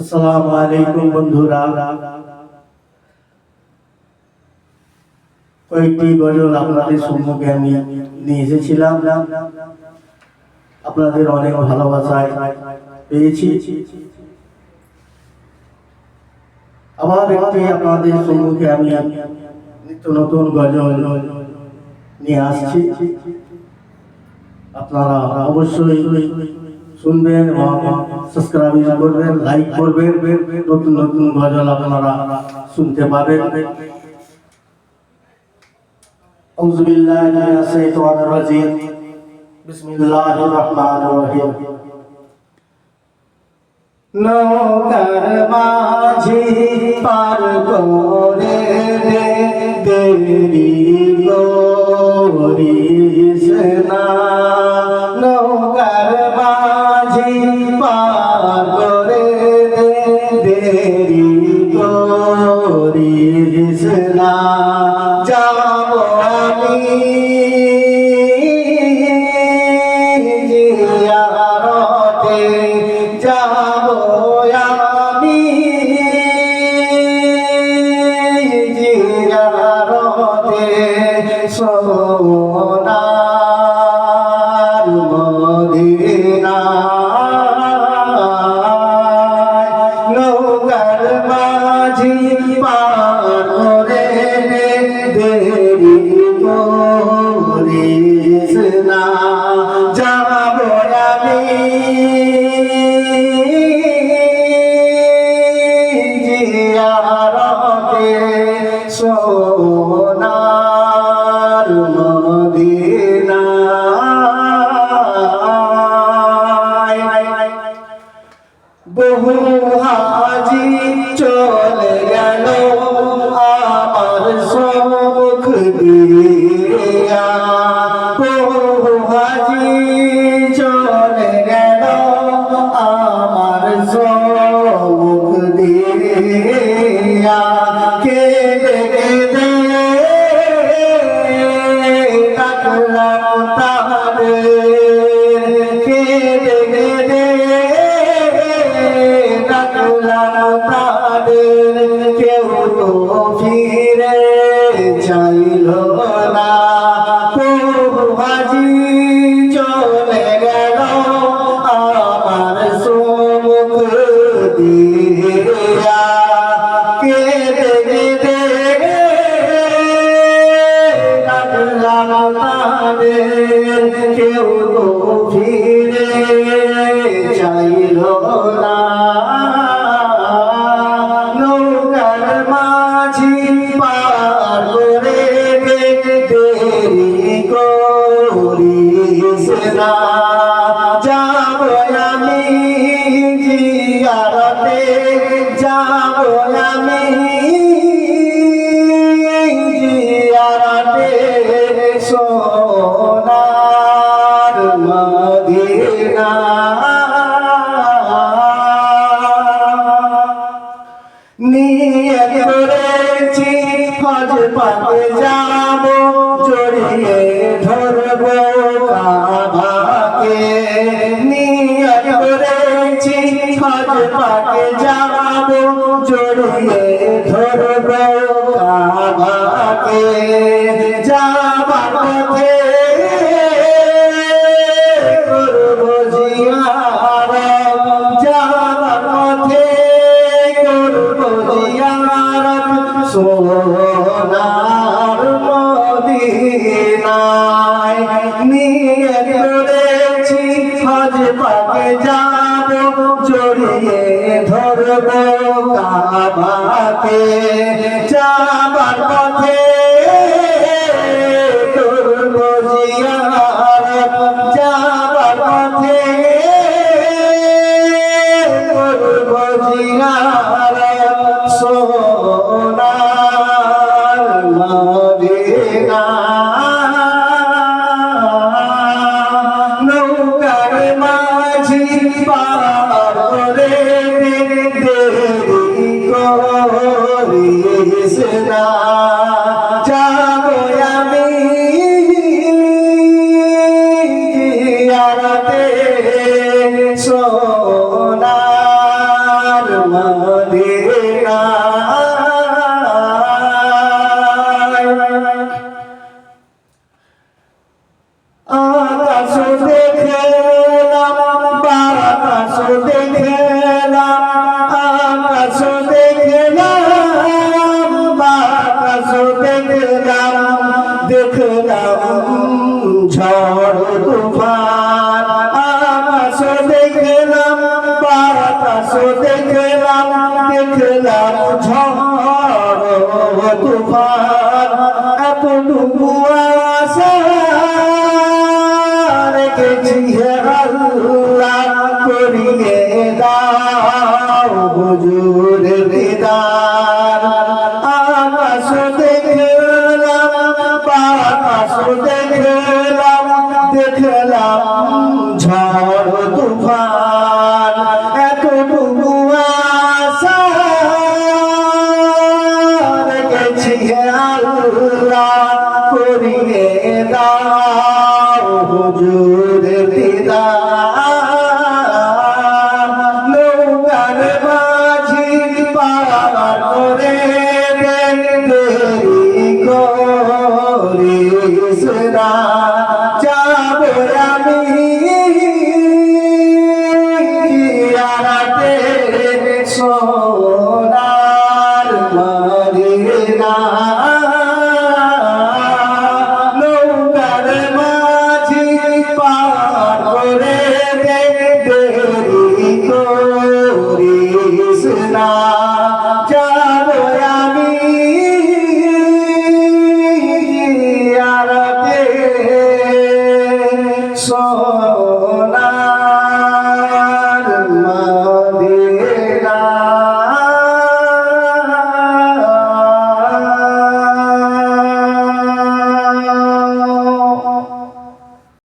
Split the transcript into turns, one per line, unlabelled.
আসসালামু আলাইকুম বন্ধুরা, কয়েকটি গজল আপনাদের সম্মুখে আমি নিয়ে এসেছিলাম। আপনাদের অনেক ভালোবাসায় পেয়েছি। আবার একটি আপনাদের সম্মুখে আমি নিত্য নতুন গজল নিয়ে আসছি। আপনারা অবশ্যই শুনবেন এবং সাবস্ক্রাইব করবেন, লাইক করবেন, নতুন নতুন গজল আপনারা শুনতে পাবেন। আউযু বিল্লাহি মিনাশ শাইতানির রাজিম। বিসমিল্লাহির রহমানির রহিম। নৌকার মাঝি পার করে দেরি করিস না, নৌকার মাঝি পার করে দেরি করিস না, যাবো আমি জিয়ারতে, যাবো আমি জিয়ারতে, সোনার মদিনায়। নৌকার মাঝি পার করে দেরি করিস না, যাবো আমি জিয়ারতে, সোনার মদিনায়। বহু হাজি চলে গেল আমার সম্মুখ দিয়া, বহু হাজি চলে গেল আমার সম্মুখ দিয়া, কেঁদে কেঁদে ডাকলাম তাদের, কেঁদে কেঁদে ডাকলাম তাদের, কেউ তো ফিরে চাইল না। বহু হাজি চলে গেল আমার সম্মুখ দিয়া, কেঁদে কেঁদে ডাকলাম তাদের, কেউ তো ফিরে চাইল না। নৌকার মাঝি পার করে দেরি করিস না, যাবো আমি জিয়ারতে, যাবো আমি জিয়ারতে, সোনার মদিনা। নিয়ত করেছি হজ পাকে যাব, জড়িয়ে ধরবো কাবাকে। নিয়ত করেছি হজ পাকে যাব, জড়িয়ে ধরবো কাবাকে। যাবার পথে করবো জিয়ারত, যাবার পথে করবো জিয়ারত, সোনার মদিনায়। নিয়ত করেছি হজ পাকে যাব, জড়িয়ে ধরবো কাবাকে। যাবার পথে করবো জিয়ারত, যাবার পথে করবো জিয়ারত, সোনার মদিনা। নৌকার মাঝি পার করে দেরি করিস না, যাবো আমি জিয়ারতে, সোনার দেখেন